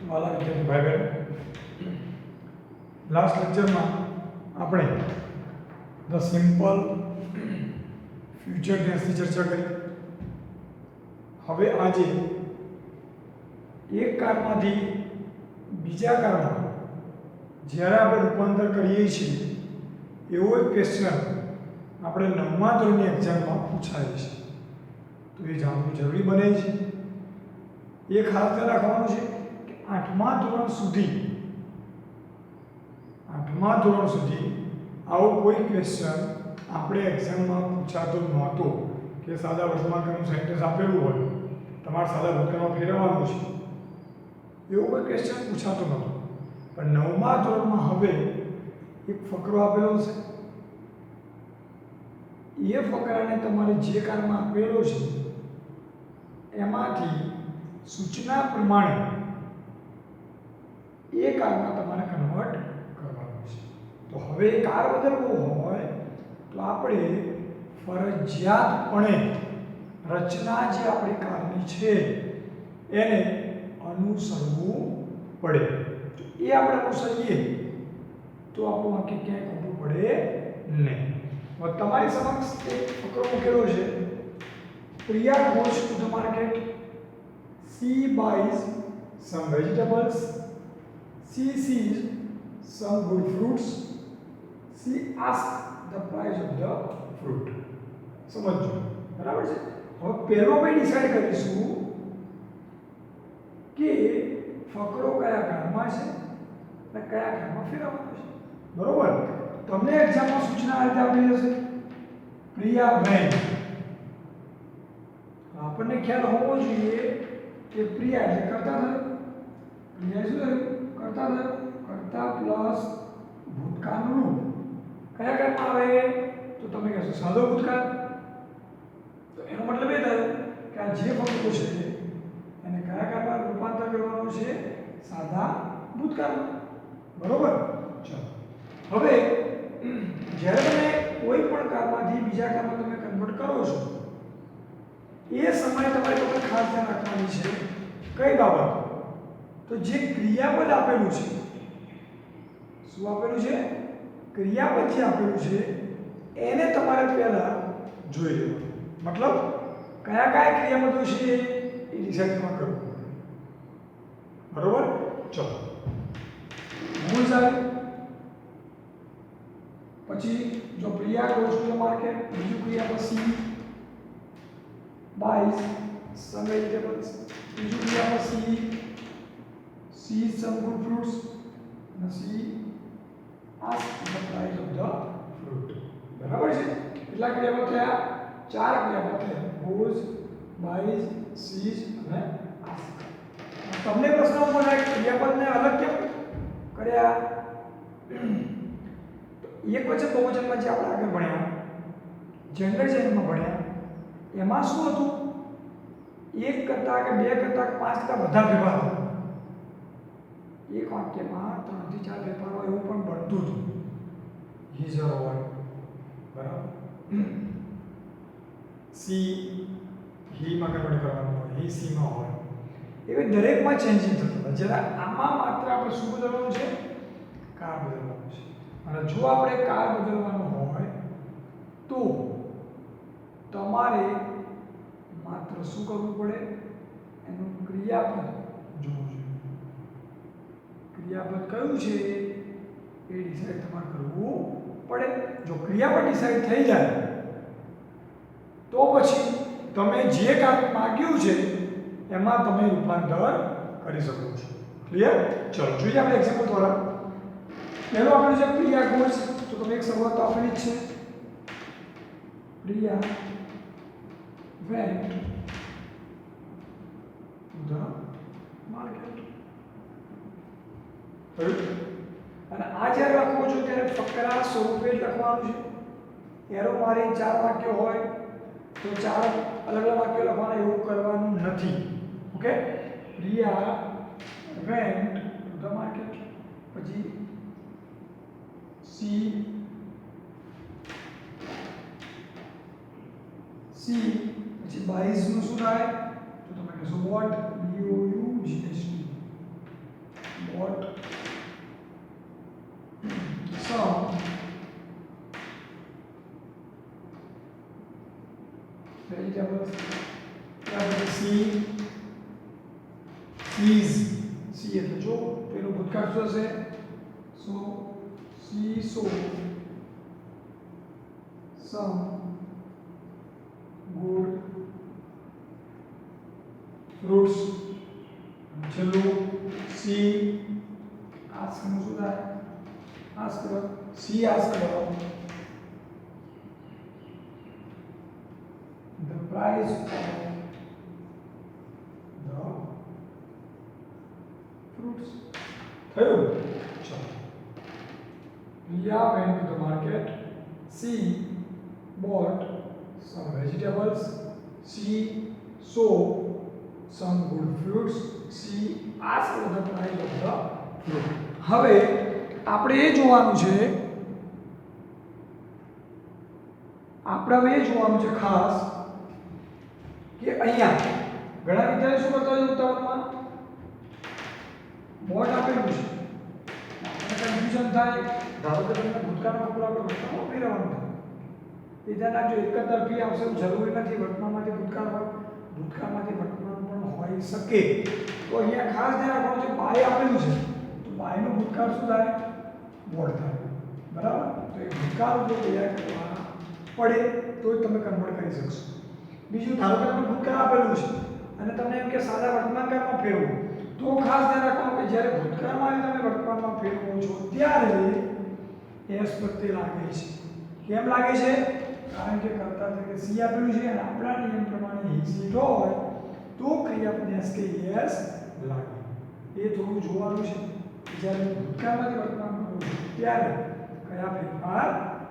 વાલા વિદ્યાર્થી ભાઈ બહેનો, લાસ્ટ લેક્ચરમાં આપણે ધ સિમ્પલ ફ્યુચર ટેન્સની ચર્ચા કરી. હવે આજે એક કાળમાંથી બીજા કાળમાં જ્યારે આપણે રૂપાંતર કરીએ છીએ એવો એક ક્વેશ્ચન આપણે 9મા ધોરણની એક્ઝામમાં પૂછાય છે, તો એ જાણવું જરૂરી બને છે. એ ખાસ ધ્યાન રાખવાનું છે કે 8મા ધોરણ સુધી આવો કોઈ ક્વેશ્ચન આપણે એક્ઝામમાં પૂછાતો નહોતો કે સાદા વર્તમાનનું સેન્ટેન્સ આપેલું હોય, તમારે સાદા ભૂતકાળમાં ફેરવવાનું છે, એવો કોઈ ક્વેશ્ચન પૂછાતો નહોતો. પણ 9મા ધોરણમાં હવે એક ફકરો આપેલો છે. એ ફકરાને તમારે જે કાળમાં આપેલો છે એમાંથી સૂચના પ્રમાણે એ કાળમાં તમારે કન્વર્ટ કરવાનું છે. તો હવે કાળ બદલવો હોય તો આપણે ફરજિયાતપણે રચના જે આપણી કાળની છે એને અનુસરવું પડે. એ આપણે અનુસરીએ તો આપણું વાક્ય ક્યાંય ખોટું પડે નહીં. હવે તમારી સમક્ષ એક ફકરો મૂકેલો છે. Priya goes to the market. She buys some vegetables. She sees some good fruits. She asks the price of the fruit. સમજો, બરાબર છે. હવે પહેલો આપણે ડિસાઈડ કરીશું કે ફકરો કયા કાળમાં છે અને કયા કાળમાં ફેરવવાનો છે. બરોબર. તમને એક્ઝામમાં સૂચના આ રીતે આપેલી હશે. પ્રિયા વેન્ટ. આપણને ખ્યાલ હોવો જોઈએ કે પ્રિયા એટલે કરતા થયો. પ્રિયા શું થયું? કરતા થયો. કરતા પ્લસ ભૂતકાળનું રૂપ કયા કાળમાં આવે? તો તમે કહેશો સાદો ભૂતકાળ. તો એનો મતલબ એ થયો કે આ જે ફકરો છે એને કયા કાળમાં રૂપાંતર કરવાનું છે? સાદા ભૂતકાળમાં. બરોબર. ચાલો, હવે જ્યારે તમે કોઈ પણ કાળમાંથી બીજા કાળમાં તમે કન્વર્ટ કરો છો એ સમયે તમારે કોઈ ખાસ ધ્યાન રાખવાની છે. કઈ બાબત? તો જે ક્રિયાપદ આપેલું છે, શું આપેલું છે? ક્રિયાપદ જે આપેલું છે એને તમારે પહેલા જોઈ લેવાનું. મતલબ કયા કયા ક્રિયાપદો છે એ ડિસાઈડ કરવું. બરોબર. ચલો, મૂળ જાય પછી જો Priya goes to the market, બીજું ક્રિયાપદ સી buys some vegetables, બીજું ક્રિયાપદ C sees some good fruits, અને C asks the price of the fruit. બરાબર છે. કેટલા ક્રિયાપદ થયા? 4 ક્રિયાપદ થયા. goes, buys, sees અને asks. તમને પ્રશ્ન ઉભો થાય ક્રિયાપદને અલગ કેમ કર્યા? એકવચન બહુવચનમાં જે આપણે આગળ ભણ્યા, જેન્ડર ચેન્જમાં ભણ્યા, એમાં શું હતું? એક કરતા કે બે કરતા કે 5 કરતા બધા ફેરફાર હતા. એક વાક્યમાં 3 થી 4 ફેરફાર હોય એવું પણ બનતું હતું. હીઝ હોય, બરાબર. સી હી માં કન્વર્ટ કરવાનું હોય, હી સી માં હોય, એવી દરેકમાં ચેન્જિંગ થતું હતું. જ્યારે આમાં માત્ર આપણે શું બદલવાનું છે? કાળ બદલવાનું છે. અને જો આપણે કાળ બદલવાનું હોય તો તમારે માત્ર શું કરવું પડે? એનું ક્રિયાપદ જોવું જોઈએ. ક્રિયાપદ કયું છે એ ડિસાઈડ તમારે કરવું પડે. જો ક્રિયાપદ ડિસાઈડ થઈ જાય તો પછી તમે જે કામ માંગ્યું છે એમાં તમે રૂપાંતર કરી શકો છો. ક્લિયર? ચલો જોઈએ આપણે એક્ઝામ્પલ દ્વારા. પહેલો આપણે જે પ્રિયા goes, તો તમે એક શરૂઆત તો આપેલી જ છે. Priya went to the market. અને આ જ્યારે લખો છો ત્યારે ફકરા સ્વરૂપે જ લખવાનું છે. એરો મારી 4 વાક્યો હોય તો 4 અલગ અલગ વાક્યો લખવાના, એવું કરવાનું નથી. Okay. Priya went to the market, પછી સી પછી બાઈઝ નું શું થાય? તો તમે કહેશો વોટ? BOUGHT. વેજીટેબલ્સ. ત્યાર પછી સી સીઝ. સી એટલે જો પેલું ભૂતકાળ શું હશે? સો સી સો સમ ગુડ ફ્રૂટ્સ. છેલ્લું સી આસ્ક નું શું થાય? આસ્ક કરો. સી આસ્ક કરો the price of the fruits. થયું? ચલો. Ria went to the market. She bought some vegetables. She saw some good fruits. She asked the price of the fruit. હવે આપણે એ જોવાનું છે ખાસ કે અહીંયા ઘણા વિદ્યાર્થીઓ શું કરતા હોય ઉતાવળમાં બોર્ડ આપેલું છે આપણે કન્ફ્યુઝન થાય. ધારો કે તમને ભૂતકાળનો પૂરા આપણે વર્તમાનમાં ફેરવવાનું થાય એ ધ્યાન રાખજો. એક જ તરફી આવશે એવું જરૂરી નથી. વર્તમાનમાંથી ભૂતકાળ હોય, ભૂતકાળમાંથી વર્તમાન પણ હોઈ શકે. તો અહીંયા ખાસ ધ્યાન રાખવાનું છે બાય આપેલું છે તો બાયનું ભૂતકાળ શું થાય? બોર્ડ થાય. બરાબર? તો એ ભૂતકાળ જો તૈયાર કરવા પડે તો જ તમે કન્વર્ટ કરી શકશો. બીજું ધારો કે તમને ભૂતકાળ આપેલું છે અને તમને એમ કે સાદા વર્તમાનકાળમાં ફેરવો તો ખાસ ધ્યાન રાખવાનું કે જ્યારે ભૂતકાળમાં તમે વર્તમાનમાં ફેરવો છો ત્યારે એસ પ્રત્યે લાગે છે. કેમ લાગે છે? કારણ કે કરતા તરીકે સી આપેલું છે અને આપણા નિયમ પ્રમાણે હી સીટ હોય તો ક્રિયાપદ એસ કે એસ લાગે. એ થોડું જોવાનું છે. જ્યારે ભૂતકાળમાંથી વર્તમાનમાં કરો છો ત્યારે કયા ફેરફાર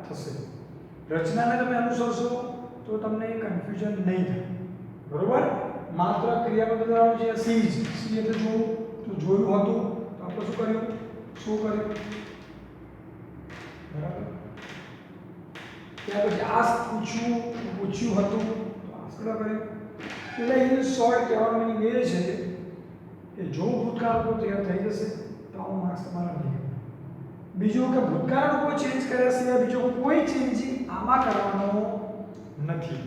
થશે. રચનાને તમે અનુસરશો તો તમને કન્ફ્યુઝન નહીં થાય. બરોબર? માત્ર ક્રિયાપદ બદલવાનું છે. સી સી એટલે જોવું તો જોયું હતું તો આપણે શું કર્યું? શું કર્યું? બરાબર? ત્યાર પછી આસ્ક પૂછ્યું હતું તો આસ્ક કર્યું. એટલે ઇન શોર્ટ કહેવાનો મીનિંગ એ છે કે જો ભૂતકાળ તો તૈયાર થઈ જશે તો આવું માર્ક્સ તમારા નહીં. બીજું કે ભૂતકાળનો કોઈ ચેન્જ કર્યા સિવાય બીજો કોઈ ચેન્જ આમાં કરવાનો નથી.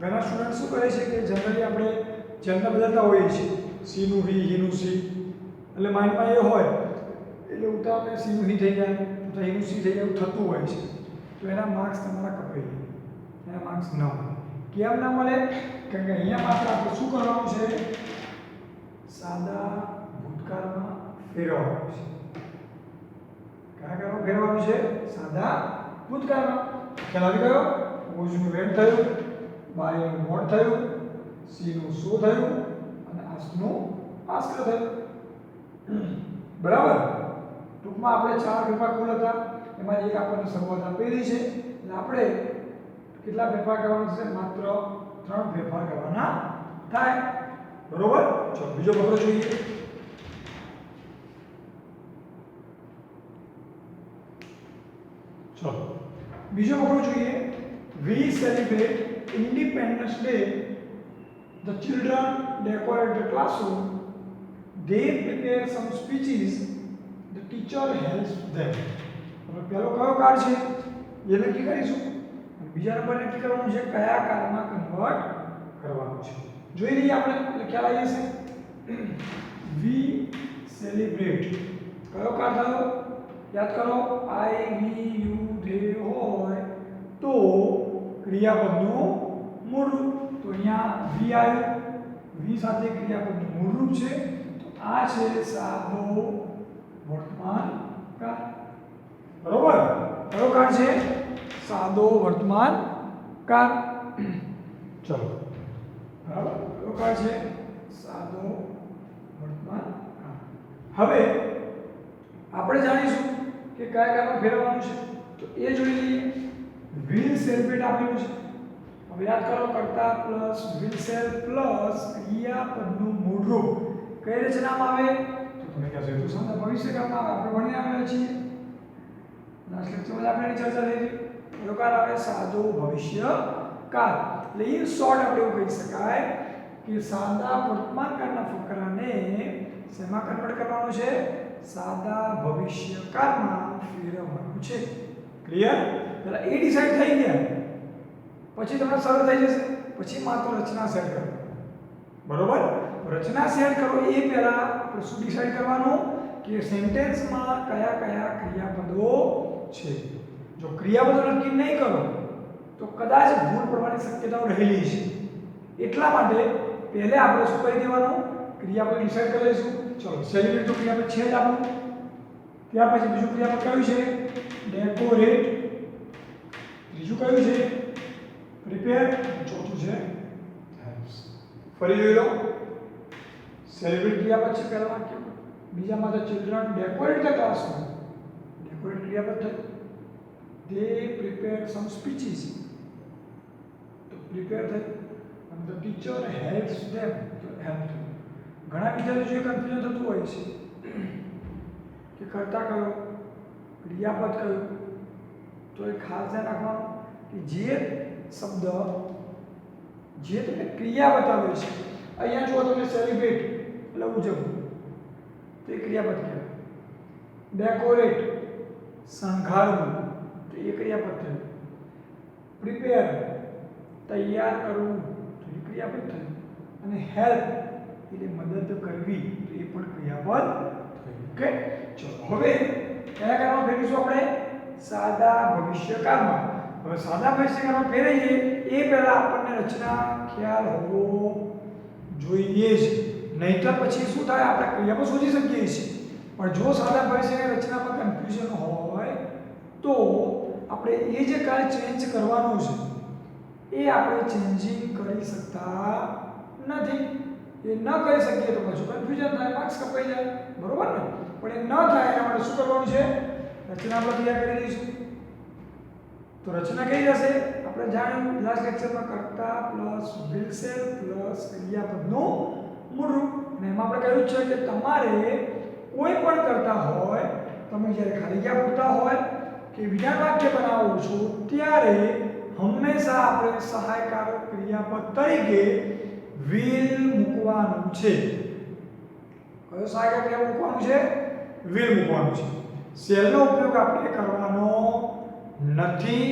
ઘણા સ્ટુડન્ટ શું કરે છે કે જનરલી આપણે જેમને બદલતા હોઈએ છીએ સી નું વી, હી નું સી, એટલે માઇન્ડમાં એ હોય એટલે ઉતાવળે સી નું હી થઈ જાય તો હી નું સી થઈ જાય એવું થતું હોય છે. તો એના માર્ક્સ તમારા કપાઈ જાય. એના માર્ક્સ ન મળે. કેમ ના મળે? કારણ કે અહીંયા માત્ર આપણે શું કરવાનું છે? સાદા ભૂતકાળમાં ફેરવવાનું છે. કયા કાળમાં ફેરવવાનું છે? સાદા ભૂતકાળમાં. ખ્યાલ આવી ગયો? વોઝનું વેન્ટ થયું, બાયનું મોડ થયું, સીનું સો થયું અને આસ્કનું આસ્ક થયું. બરાબર? ટૂંકમાં આપણે 4 ફેરફાર કુલ હતા એમાં એક આપણને શરૂઆત આપેલી છે એટલે આપણે કેટલા ફેરફાર કરવાના છે? માત્ર 3 ફેરફાર કરવાના થાય. બરોબર? ચલો બીજો ફકરો જોઈએ. ચલો બીજો ફકરો જોઈએ. We celebrate Independence Day. The children decorate the classroom. They prepare some speeches. The teacher helps them. હવે પહેલો કયો કાળ છે એ નક્કી કરીશું. બીજા નંબર નક્કી કરવાનું છે કયા કાળમાં કન્વર્ટ કરવાનું છે. જોઈ લઈએ આપણે એટલે ખ્યાલ આવી જશે. We celebrate કયો કાળ થયો? યાદ કરો. આઈ વી યુ ધે હોય તો ક્રિયાપદનું મૂળરૂપ. તો અહીંયા વી આવ્યું. વી સાથે ક્રિયાપદનું મૂળરૂપ છે તો આ છે સાદો વર્તમાન કાળ. બરોબર? કયો કાળ છે? સાદો વર્તમાન કાળ. ચલો બરાબર? કયો કાળ છે? સાદો વર્તમાન કાળ. હવે આપણે જાણીશું કે કયા કાળમાં ફેરવવાનું છે તો એ જોઈ લઈએ. વિલ સેલિબ્રેટ આપેલું છે. હવે યાદ કરો કર્તા પ્લસ વિલ સેલ પ્લસ ક્રિયાપદનું મૂળરૂપ કઈ રચનામાં આવે? તો તમે કહેશો એ તો સાદા ભવિષ્યકાળમાં આવે. આપણે ભણી આવેલા છીએ. લાસ્ટ લેક્ચરમાં આપણે એની ચર્ચા થઈ હતી. કયો કાળ આવે? સાદો ભવિષ્યકાળ. એટલે ઇન શોર્ટ આપણે એવું કહી શકાય કે સાદા વર્તમાનકાળના ફકરાને શેમાં કન્વર્ટ કરવાનું છે? સાદા ભવિષ્યકાળમાં ફેરવવાનું છે. ક્લિયર? એટલે એ ડિસાઈડ થઈ ગયા પછી તમને સરળ થઈ જશે. પછી માત્ર રચના સેટ કરો. બરોબર? રચના સેટ કરો એ પહેલા આપણે શું ડિસાઈડ કરવાનું કે સેન્ટેન્સમાં કયા કયા ક્રિયાપદો છે. જો ક્રિયાપદો નક્કી નહીં કરો તો કદાચ ભૂલ પડવાની શક્યતાઓ રહેલી છે. એટલા માટે પહેલે આપણે શું કરી દેવાનું ક્રિયાપદ ડિસાઈડ કરી લઈશું. ચલો સેલિબ્રેટ તો ક્રિયાપદ છે જ આપણું. ત્યાર પછી બીજું ક્રિયાપદ કયું છે? ડેકોરેટ. ત્રીજું કયું છે? પ્રિપેર. ચોથું છે હેલ્પ્સ. ફરી જોઈ લો. સેલિબ્રેટ ક્રિયાપદ છે પહેલા વાક્યમાં. બીજામાં the children decorate the classroom. Decorate ક્રિયાપદ થયું. They prepared some speeches. તો પ્રિપેર થયું. and the teacher helps them to help them. ઘણા વિદ્યાર્થીઓ કન્ફ્યુઝન થતું હોય છે કે કર્તા કયો ક્રિયાપદ કયું. તો એ ખાસ ધ્યાન રાખવાનું કે જે શબ્દ જે તમને ક્રિયા બતાવે છે. અહીંયા જો તમે સેલિબ્રેટ એટલે ઉજવવું તો એ ક્રિયાપદ કહેવાય. ડેકોરેટ શણગારવું તો એ ક્રિયાપદ થયું. પ્રિપેર તૈયાર કરવું તો એ ક્રિયાપદ થયું. અને હેલ્પ એટલે મદદ કરવી તો એ પણ ક્રિયાપદ થયું. ઓકે ચલો હવે કયા કાળમાં ફેરવીશું આપણે? સાદા ભવિષ્યકાળમાં. હવે સાદા ભવિષ્યકાળમાં ફેરવીએ એ પહેલા આપણને રચના ખ્યાલ હોવો જોઈએ જ. નહીંતર પછી શું થાય આપણે ક્રિયાપદ શોધી શકીએ છીએ પણ જો સાદા ભવિષ્યની રચનામાં કન્ફ્યુઝન હોય તો આપણે એ જે કાંઈ ચેન્જ કરવાનું છે એ આપણે ચેન્જિંગ કરી શકતા નથી. એ ન કરી શકીએ તો પછી કન્ફ્યુઝન થાય, માર્ક્સ કપાઈ જાય. બરોબર ને? પણ એ ન થાય એના માટે શું કરવાનું છે? રચના આપણે તૈયાર કરી દઈશું. તો રચના કઈ જશે? આપણે જાણ્યું લાસ્ટ લેક્ચરમાં કર્તા પ્લસ વિલ પ્લસ ક્રિયાપદનું મૂળરૂપ. અને એમાં આપણે કહ્યું છે કે તમારે કોઈ પણ કરતા હોય તમે જ્યારે ખાલી જગ્યા પૂરતા હોય કે વિધાન વાક્ય બનાવો છો ત્યારે હંમેશા આપણે સહાયકારક ક્રિયાપદ તરીકે will મૂકવાનું છે. કયો સહાયક ક્રિયાપદ મૂકવાનું છે? will મૂકવાનું છે. શેલનો ઉપયોગ આપણે કરવાનો નથી.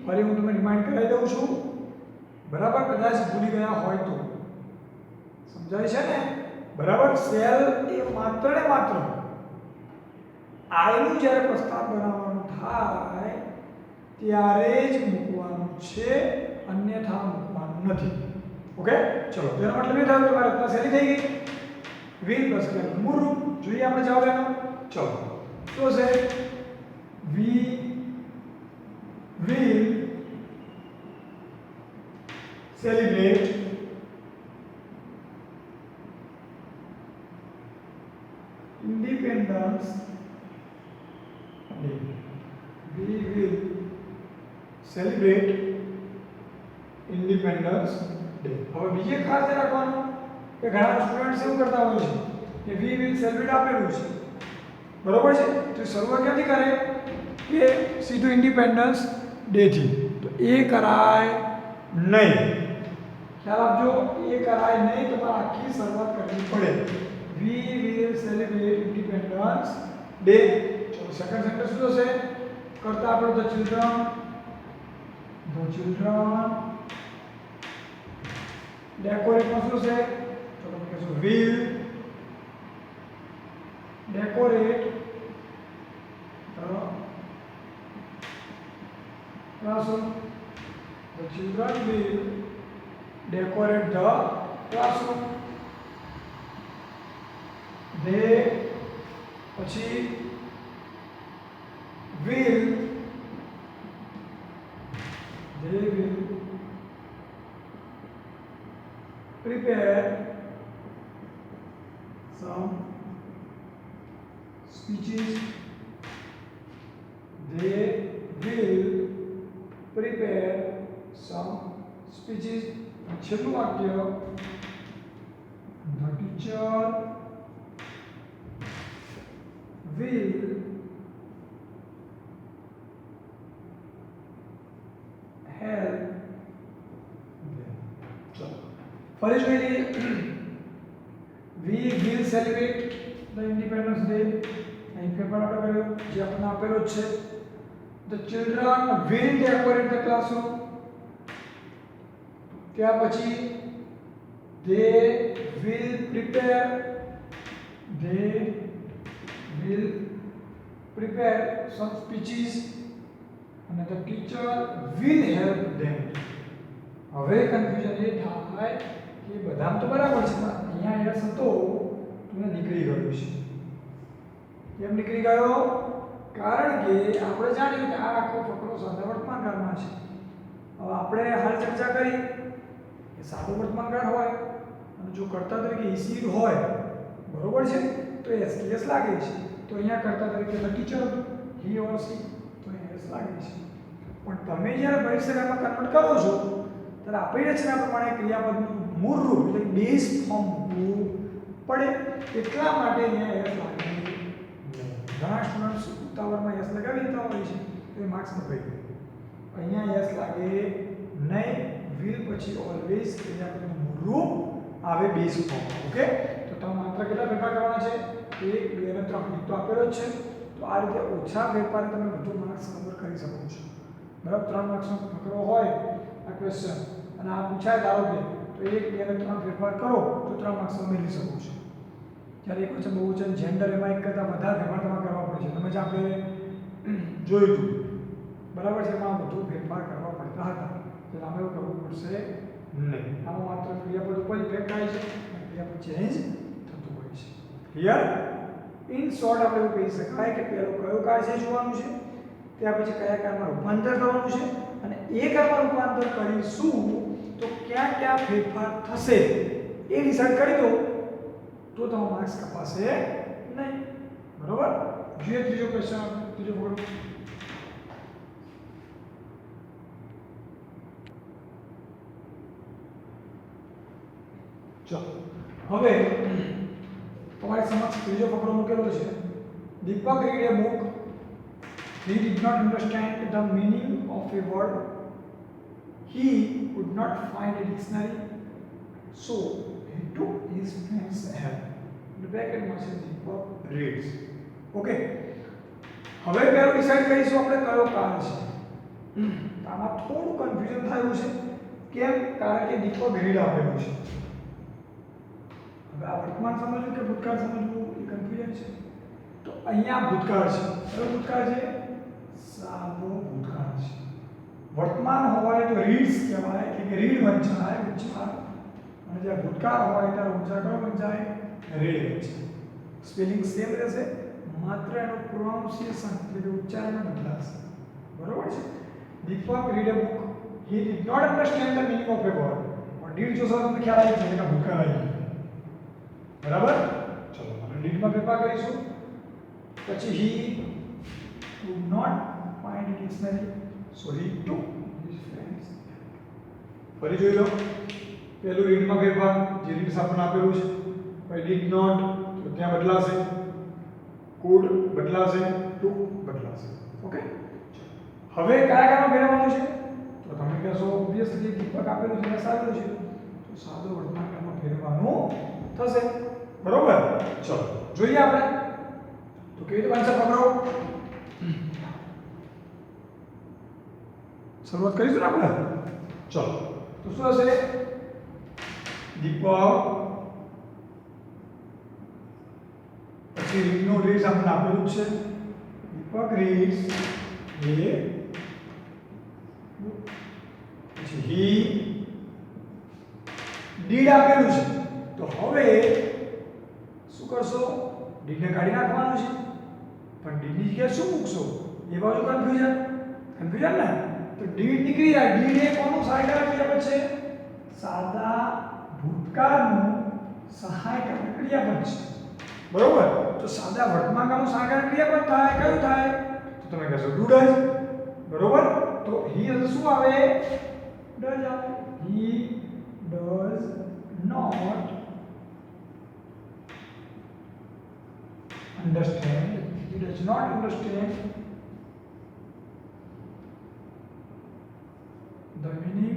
ફરી હું તમને રિમાઇન્ડ કરાવી દઉં છું. બરાબર? કદાચ ભૂલી ગયા હોય તો સમજાય છે ને? બરાબર? શેલ એ માત્ર ને માત્ર આઈનું જ્યારે પ્રસ્તાવ બનાવવાનું થાય ત્યારે જ મૂકવાનું છે, અન્યથા મૂકવાનું નથી. ઓકે ચલો તેનો મતલબ એ થયો કે મારી રચના શૈલી થઈ ગઈ. will પ્લસ ક્રિયાપદ મૂળરૂપ. જોઈએ આપણે જવાબ એનો. ચલો તો છે we will celebrate Independence Day. We will celebrate Independence Day. હવે બીજે ખાસ ધ્યાન રાખવાનું કે ઘણા સ્ટુડન્ટ્સ એવું કરતા હોય છે કે we will celebrate આપેલું છે. બરોબર છે? તો શરૂઆત ક્યાંથી કરે કે સીધું ઇન્ડિપેન્ડન્સ ડે થી. તો એ કરાય નહીં. ખ્યાલ આપજો. એ કરાય નહીં. તમારે આખી શરૂઆત કરવી પડે. We will celebrate Independence Day. ચલો સેકન્ડ સેન્ટેન્સ શું થશે? કરતા આપણો ધ ચિલ્ડ્રન ડેકોરેટમાં શું છે? તો તમે કહેશો will decorate the classroom. The children will decorate the classroom. They પછી will prepare some speeches. They will prepare some speeches. છેલ્લું વાક્ય the teacher will help them. ચલો ફરી જોઈ લઈએ. We will celebrate the Independence Day. અહીં paper આપણે કર્યો જે આપણને આપેલો જ છે. The children will decorate the classroom. ત્યાર પછી they will prepare some speeches and the teacher will help them. હવે કન્ફ્યુઝન એ થાય કે બધામ તો બરાબર છે પણ અહીંયા યસ હતો તમને નીકળી ગયો છે. કેમ નીકળી ગયો? કારણ કે આપણે જાણ્યું કે આ આખો ફકરો સાદા વર્તમાનકાળમાં છે. હવે આપણે હાલ ચર્ચા કરી કે સાદો વર્તમાનકાળ હોય અને જો કર્તા તરીકે ઈસી હોય બરોબર છે તો એસ લાગે છે. તો અહીંયા કર્તા તરીકે ટીચર હી ઓર સી તો એસ લાગે છે. પણ તમે જ્યારે ભવિષ્યકાળમાં કન્વર્ટ કરો છો ત્યારે આપણી રચના પ્રમાણે ક્રિયાપદનું મૂળ રૂપ એટલે બેઝ ફોર્મ મૂકવું પડે. એટલા માટે અહીંયા એસ લાગે. ઘણા સ્ટુડન્ટ્સ ઉતાવળમાં એસ લગાવી દેતા હોય છે તો એ માર્ક્સ કપાઈ જાય. અહીંયા એસ લાગે નહીં. વિલ પછી ઓલવેઝ ક્રિયાપદનું મૂળ રૂપ આવે બેઝ ફોર્મ. ઓકે, તો તમે માત્ર કેટલા ફેરફાર કરવાના છે? 1 2 અને 3 તો આપેલો જ છે. તો આ રીતે ઓછા ફેરફાર તમે વધુ માર્ક્સ કવર કરી શકો છો. બરાબર, 3 માર્ક્સનો ફકરો હોય આ ક્વેશ્ચન અને આ પૂછાય ધારો કે તો 1 2 અને 3 ફેરફાર કરો તો 3 માર્ક્સ તમે મેળવી શકો છો. જ્યારે એક ક્વેશ્ચન બહુ છે જેન્ડર એમાં એક કરતાં વધારે ફેરફાર તમારે કરવા પડે છે. તમે જે આપણે જોયું હતું બરાબર છે એમાં વધુ ફેરફાર કરવા પડતા હતા. એટલે આમાં એવું કરવું પડશે નહીં. આમાં માત્ર ક્રિયાપદ ઉપર ઇફેક્ટ થાય છે અને ક્રિયાપદ ચેન્જ થતું હોય છે. ક્લિયર? ઇન શોર્ટ આપણે એવું કહી શકાય કે પહેલું કયો કાળ છે જોવાનું છે, ત્યાર પછી કયા કાળમાં રૂપાંતર કરવાનું છે અને એ કાળમાં રૂપાંતર કરીશું તો ક્યાં ક્યાં ફેરફાર થશે એ ડિસાઈડ કરી દો તો તમારો માર્ક્સ કપાશે નહીં. બરોબર? જોઈએ ત્રીજો ક્વેશ્ચન, ત્રીજો ફકરો. ચાલો હવે તમારી સમક્ષ ત્રીજો ફકરો મૂકેલો છે. દીપક read a book. He did not understand the meaning of a word. He could not find a dictionary, so he took his friend's help. The bracketમાં છે દીપક reads. ઓકે, હવે પહેલું ડિસાઈડ કરીશું આપણે કયો કાળ છે. આમાં થોડું કન્ફ્યુઝન થયું છે. કેમ? કારણ કે દીપક રીડ આપેલું છે. હવે આ વર્તમાન સમજવું કે ભૂતકાળ સમજવું એ કન્ફ્યુઝન છે. તો અહીંયા ભૂતકાળ છે. કયો ભૂતકાળ છે? સાદો ભૂતકાળ છે. વર્તમાન હોય તો રીડ્સ કહેવાય કે રીડ વંચાય ઉચ્ચાર, અને જ્યારે ભૂતકાળ હોય ત્યારે ઉચ્ચાર કયો વંચાય? રીડ વંચાય. સ્પેલિંગ સેમ રહેશે, માત્ર એનો પ્રોનાઉન્સિએશન એટલે કે ઉચ્ચારણ બદલાશે. બરોબર છે? Deepak read a book. He did not understand the meaning of a word. પણ ડીડ જો તમને ખ્યાલ આવી જાય કે ભૂતકાળ આવી ગયું. બરાબર? ચલો આપણે ડીડમાં ફેરફાર કરીશું. પછી he could not find a dictionary, so he took his friends. ફરી જોઈ લો. પહેલું રીડમાં ફેરફાર જે રીડ આપણને આપેલું છે. પછી did not તો ત્યાં બદલાશે, could બદલાશે, took બદલાશે. ઓકે, હવે કયા કયામાં ફેરવવાનું છે? તો તમે કહેશો ઓબ્વિયસલી દીપક આપેલું છે સાદું છે તો સાદો વર્તમાનકાળમાં ફેરવવાનું થશે. બરોબર? ચલો જોઈએ આપણે તો કેવી રીતે બનશે ફકરો. શરૂઆત કરીશું ને આપણે. ચલો તો શું હશે? દીપક પછી રીડનો રીડ્સ આપણે આપેલું છે. દીપક રીડ્સ એ પછી હી ડીડ આપેલું છે. તો હવે શું કરશો? ડીડને કાઢી નાખવાનું છે. પણ ડીડની જગ્યાએ શું મૂકશો? એ બાજુ કન્ફ્યુઝન ને. તો ડીડ નીકળી જાય. ડીડ એ કોનું સહાયકાર ક્રિયાપદ છે? સાદા ભૂતકાળનું સહાયકાર ક્રિયાપદ છે. બરોબર? તો સાદા વર્તમાનકાળનું સહાયકાર ક્રિયાપદ થાય કયું થાય? તો તમે કહેશો ડુ ડઝ. બરોબર? તો હી એટલે શું આવે? ડઝ આવે. He does not understand. He does not understand the meaning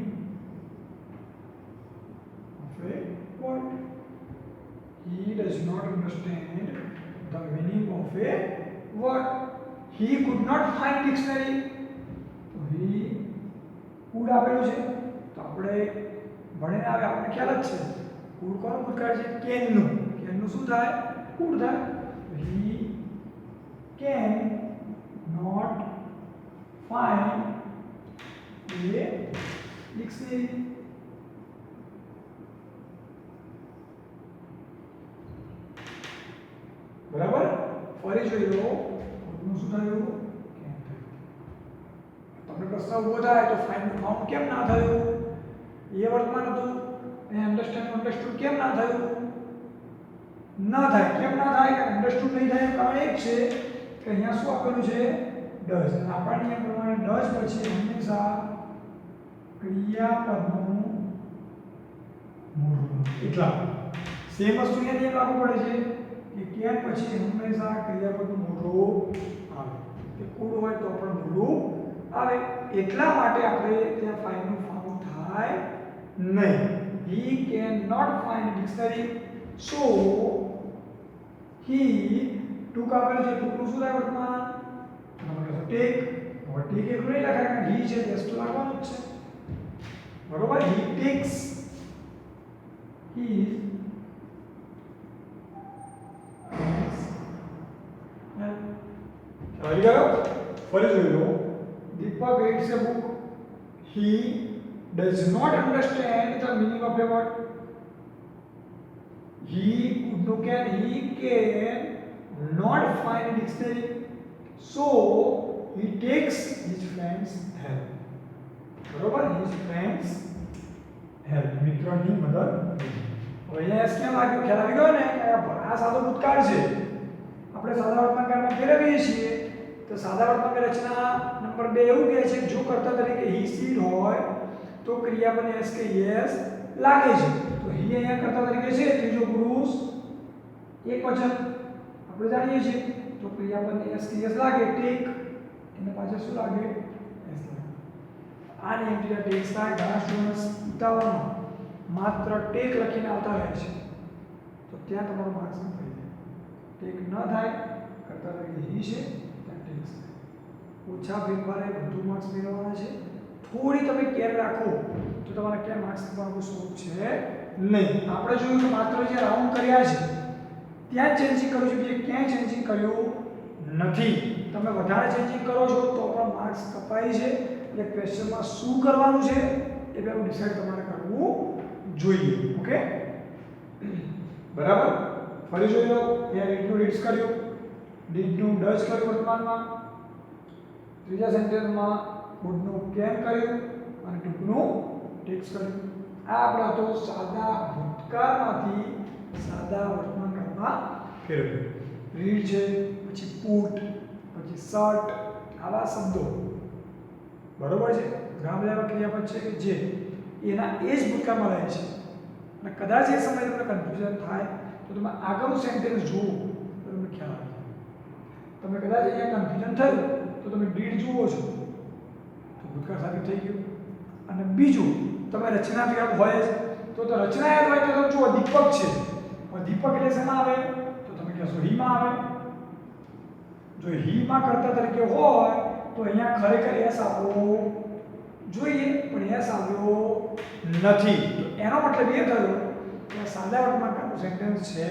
of a word. He does not understand the meaning of a word. He could not find dictionary. તો he could આપેલું છે તો આપણે ભણીને આવે આપણને ખ્યાલ જ છે કુડ કોણ ભૂતકાળ છે કેનનું શું થાય કુડ થાય he can not find a dictionary બરાબર ફરી જોઈ લો કુડનું શું થયું કેન થયું તમને પ્રશ્ન ઊભો થાય તો ફાઉન્ડ કેમ ના થયું એ વર્તમાન હતું અને અન્ડરસ્ટૂડ કેમ ના થયું ના થાય કેમ ના થાય કે અન્ડરસ્ટૂડ નહીં થાય કારણ એક છે કે અહીંયા શું આપેલું છે ડઝ આપણા નિયમ પ્રમાણે ડઝ પછી હંમેશા ક્રિયાપદનું મૂળ એટલા સેમ વસ્તુ અહીંયા નિયમ લાગુ પડે છે કે કેન પછી હંમેશા ક્રિયાપદનું મૂળ આવે કે કુડ હોય તો પણ મૂળ આવે એટલા માટે આપણે ત્યાં ફાઇલનું ફાઉન્ડ થાય નહીં he cannot find dictionary so he took આપેલું છે ટુકનું શું થાય વર્તમાન ટેક હવે ટેક એટલું નહીં લખાય કારણ he છે એસ તો લખવાનું જ છે બરોબર he takes his આવી ગયો ફરી જોઈ લો દીપક reads a book he does not understand the meaning of a word he can not find a dictionary so he takes his friends help બરોબર his friends help મિત્રોની મદદ હવે અહીંયા કેમ લાગ્યું ખ્યાલ આવી ગયો ને આ સાદો ભૂતકાળ છે આપણે સાદા વર્તમાનકાળમાં ફેરવીએ છીએ તો સાદા વર્તમાનની રચના નંબર 2 એવું કહે છે કે જો કર્તા તરીકે he she હોય તો ક્રિયાપદ એસ કે યસ લાગે છે તો he અહીંયા કર્તા તરીકે છે ત્રીજો પુરુષ એકવચન આપણે જાણીએ છીએ તો ક્રિયાપદ એસ કે યસ લાગે ટેક એને પાછળ શું લાગે એસ લાગે આ નિયમથી ટેક્સ થાય ઘણા સ્ટુડન્ટ્સ ઉતાવળમાં માત્ર ટેક લખીને આવતા રહે છે તો ત્યાં તમારો માર્ક્સ ન થઈ જાય ટેક ન થાય કર્તા તરીકે he છે ત્યાં ટેક્સ ઓછા ફેરફારે વધુ માર્ક્સ મેળવવાના છે થોડી તમે કેર રાખો તો તમારે ક્યાં માર્ક્સ આપવાનો સ્કોપ છે નહીં આપણે જોયું કે માત્ર જે રાઉન્ડ કર્યા છે ત્યાં ચેન્જિંગ કર્યું છે બીજે ક્યાંય ચેન્જિંગ કર્યું નથી તમે વધારે ચેન્જિંગ કરો છો તો પણ માર્ક્સ કપાય છે એટલે ક્વેશ્ચનમાં શું કરવાનું છે એ પહેલું ડિસાઈડ તમારે કરવું જોઈએ ઓકે બરાબર ફરી જોઈ લો ત્યાં રીડનું રીડ્સ કર્યું ડીડનું ડઝ કર્યું વર્તમાનમાં ત્રીજા સેન્ટેન્સમાં કુડનું કેન કર્યું અને ટુકનું ટેક્સ કર્યું આ આપણે તો સાદા ભૂતકાળમાંથી સાદા વર્તમાનકાળમાં ફેરવ્યું રીડ છે પછી પુટ પછી શર્ટ આવા શબ્દો બરોબર છે ઘણા બધા એવા ક્રિયાપદ છે કે જે એના એ જ ભૂતકાળમાં રહે છે અને કદાચ એ સમયે તમને કન્ફ્યુઝન થાય તો તમે આગળનું સેન્ટેન્સ જુઓ તો તમને ખ્યાલ આવે તમે કદાચ અહીંયા કન્ફ્યુઝન થયું તો તમે ડીડ જુઓ છો તો ભૂતકાળ સાબિત થઈ ગયું અને બીજું તમે રચના યાદ હોય તો રચના યાદ હોય તો તમે જુઓ દીપક છે હવે દીપક એટલે શેમાં આવે તો તમે કહેશો હીમાં આવે જો હીમાં કર્તા તરીકે હોય તો અહીંયા ખરેખર એસ આવવો જોઈએ પણ એસ આવ્યો નથી તો એનો મતલબ એ થયો કે સાદા વર્તમાનકાળનું સેન્ટેન્સ છે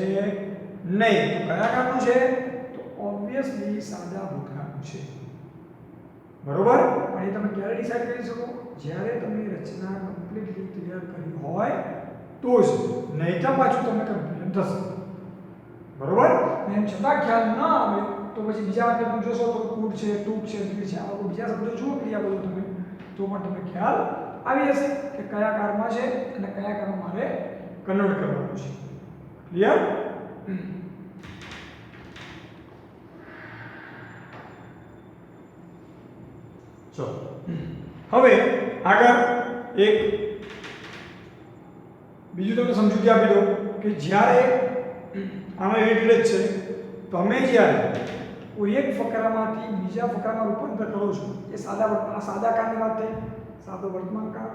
નહીં તો કયા કાળનું છે તો ઓબ્વિયસલી સાદા ભૂતકાળનું છે બરોબર પણ એ તમે ક્યારે ડિસાઈડ કરી શકો જ્યારે તમે રચના કમ્પ્લીટલી ક્લિયર કરી હોય તો જ નહીં તો પાછું તમને કન્ફ્યુઝન થશે બરોબર ને એમ છતાં ખ્યાલ ન આવે તો પછી બીજા વાક્ય તમે જોશો તો કુડ છે ટૂંક છે દીકરી છે આવા બીજા શબ્દો જુઓ ક્રિયાપદો તમે તો પણ તમને ખ્યાલ આવી જશે કે કયા કાળમાં છે અને કયા કાળમાં મારે કન્વર્ટ કરવાનું છે ક્લિયર ચલો હવે આગળ એક બીજું તમને સમજૂતી આપી દઉં કે જ્યારે આમાં એટલે જ છે તમે જ્યારે કોઈ એક ફકરામાંથી બીજા ફકરામાં રૂપાંતર કરો છો એ સાદા કાળની વાત થઈ સાદો વર્તમાન કાળ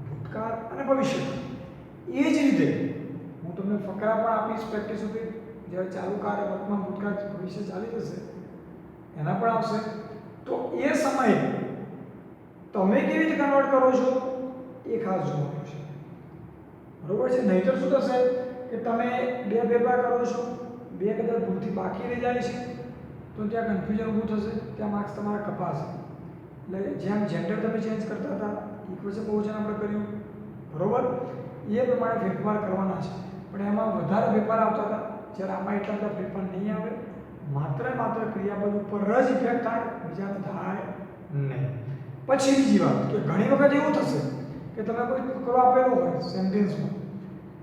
ભૂતકાળ અને ભવિષ્યકાળ એ જ રીતે હું તમને ફકરા પણ આપીશ પ્રેક્ટિસ સુધી જ્યારે ચાલુ કાળ વર્તમાન ભૂતકાળ ભવિષ્ય ચાલી જશે એના પણ આવશે તો એ સમયે તમે કેવી રીતે કન્વર્ટ કરો છો એ ખાસ જોવાનું છે બરોબર છે. નહીંતર શું થશે કે તમે બે ફેરફાર કરો છો, બે કદાચ ભૂલથી બાકી રહી જાય છે તો ત્યાં કન્ફ્યુઝન ઊભું થશે, ત્યાં માર્ક્સ તમારા કપાશે. એટલે જેમ જેન્ડર તમે ચેન્જ કરતા હતા, ઇક્વેશન બહુવચન આપણે કર્યું, બરોબર, એ પ્રમાણે ફેરફાર કરવાના છે. પણ એમાં વધારે ફેરફાર આવતા હતા, જ્યારે આમાં એટલા બધા ફેરફાર નહીં આવે, માત્ર ક્રિયાપદ ઉપર જ ઇફેક્ટ થાય, બીજાને થાય નહીં. પછી બીજી વાત કે ઘણી વખત એવું થશે કે તમે કોઈ ટુકડો આપેલો હોય સેન્ટેન્સમાં,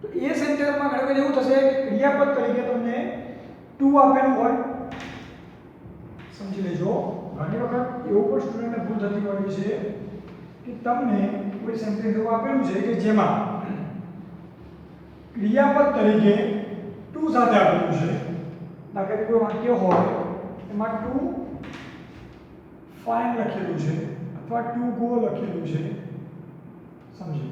તો એ સેન્ટેન્સમાં ઘણી વખત એવું થશે કે ક્રિયાપદ તરીકે તમને ટુ આપેલું હોય. સમજી લેજો, ઘણી વખત એવું પણ સ્ટુડન્ટને ભૂલ થતી હોય છે કે તમને કોઈ સેન્ટેન્સ એવું આપેલું છે કે જેમાં ક્રિયાપદ તરીકે ટુ સાથે આપેલું છે. દાખલા તરીકે કોઈ વાક્ય હોય એમાં ટુ ફાઇન લખેલું છે અથવા ટુ ગો લખેલું છે. સમજો,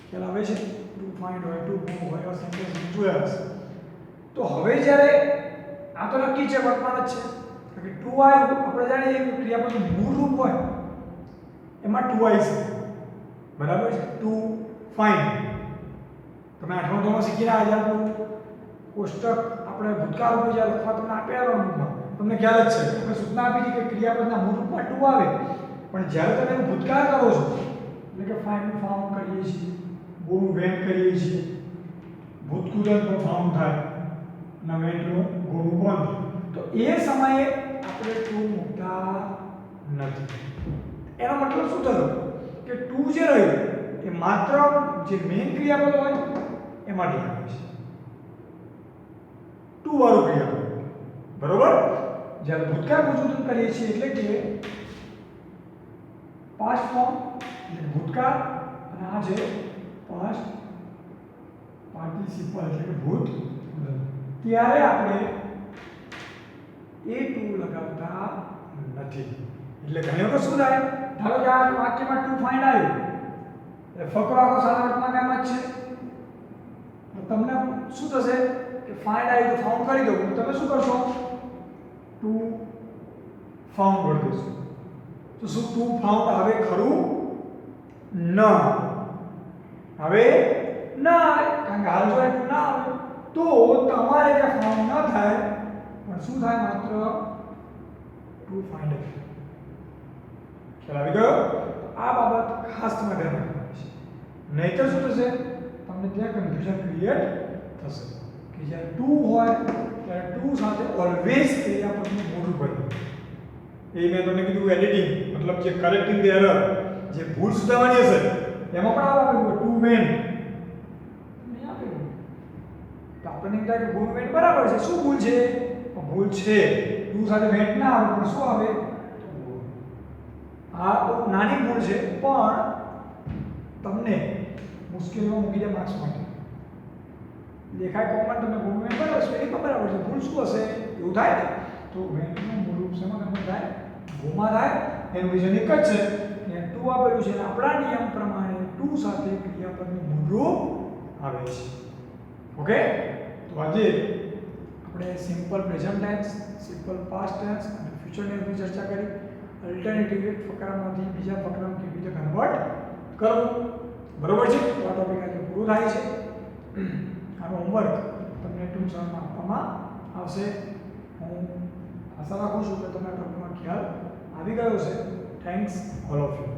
ખ્યાલ આવે છે? ટુ ફાઇન્ડ હોય, ટુ ગો હોય, એવા સેન્ટેન્સ જોયા હશે. તો હવે જ્યારે આ તો નક્કી છે, વર્તમાન જ છે કે ટુ આવ્યું, આપણે જાણીએ કે ક્રિયાપદનું મૂળ રૂપ હોય એમાં ટુ આવી છે, બરાબર છે. ટુ ફાઇન્ડ તમે 8મા ધોરણમાં શીખી રહ્યા છો. કોષ્ટક આપણે ભૂતકાળ રૂપે જ્યારે લખવા તમને આપેલા રૂપમાં તમને ખ્યાલ જ છે, આપણે સૂચના આપી હતી કે ક્રિયાપદના મૂળ રૂપમાં ટુ આવે, પણ જ્યારે તમે એનું ભૂતકાળ કરો છો એટલે કે ફાઇન્ડ ફાઉન્ડ કરીએ છીએ, ગોનું વેન્ટ કરીએ છીએ, ભૂતકૃતનું ફાઉન્ડ થાય અને વેન્ટનું ગોનું બંધ, તો એ સમયે આપણે ટુ મૂકતા નથી. એનો મતલબ શું થયો કે ટુ જે રહ્યું એ માત્ર જે મેઇન ક્રિયાપદ હોય એમાં ઢાળે છે, ટુ વાળું ક્રિયાપદ, બરોબર. જ્યારે ભૂતકાળ પૂર્વજન કરીએ છીએ એટલે કે પાસ્ટ ફોર્મ એટલે ભૂતકાળ, અને આ છે પાસ્ટ પાર્ટિસિપલ એટલે કે ભૂત, ત્યારે આપણે એ ટુ લગાવતા નથી. એટલે ઘણી વખત શું થાય, ધારો કે આ વાક્યમાં ટુ ફાઇન્ડ આવ્યું, એટલે ફકરો આખો સારા વર્તમાનમાં જ છે, તો તમને શું થશે કે ફાઇન્ડ આવ્યું તો ફાઉન્ડ કરી દો, તમે શું કરશો, ટુ ફાઉન્ડ કરી દેશો. તો શું ટુ ફાઉન્ડ આવે ખરું? ન હવે ના આવે, કારણ કે હાલ જો ટુ ના આવે તો તમારે ત્યાં ફાઉન્ડ ન થાય, પણ શું થાય, માત્ર ટુ ફાઇન્ડ. ખ્યાલ આવી ગયો? આ બાબત ખાસ તમે ધ્યાન રાખવાની છે, નહીતર શું થશે, તમને ત્યાં કન્ફ્યુઝન ક્રિએટ થશે કે જ્યારે ટુ હોય ત્યારે ટુ સાથે ઓલવેઝ ક્રિયાપદનું મૂળ બને. એ મેં તમને કીધું એડિટિંગ, મતલબ જે કરેક્ટિંગ ધ એરર, જે ભૂલ સુધારવાની હશે એમાં પણ આપેલું ટુ વેન્ટ નહીં આપેલું, તો આપણને થાય કે ભૂલ વેન્ટ બરાબર છે. શું ભૂલ છે? ભૂલ છે ટુ સાથે વેન્ટ ના આવે પણ શું આવે, આ નાની ભૂલ છે પણ તમને મુશ્કેલીમાં મૂકી દે માર્ક્સ માટે. દેખાય કોમન, તમે ભૂલ વેન્ટ બરાબર છે, એ બરાબર છે, ભૂલ શું હશે એવું થાય ને. તો વેન્ટનું મૂળ રૂપ શેમાં કન્વર્ટ થાય? ભૂમાં થાય. એનું રીઝન એક જ છે કે ટુ આપેલું છે, આપણા નિયમ પ્રમાણે ટુ સાથે ક્રિયાપદનું મૂળ રૂપ આવે છે. ઓકે, તો આજે આપણે simple present tense, simple past tense અને ફ્યુચર ટેન્સની ચર્ચા કરી. અલ્ટરનેટિવ ફકરામાંથી બીજા ફકરામાં કેવી રીતે કન્વર્ટ કરવું, બરોબર છે. તો આ ટોપિક આજે પૂરો થાય છે. આનો હોમવર્ક તમને ટૂંક સમયમાં આપવામાં આવશે. હું આશા રાખું છું કે તમને આ ટોપિકમાં ખ્યાલ આવી ગયો છે. Thanks all of you.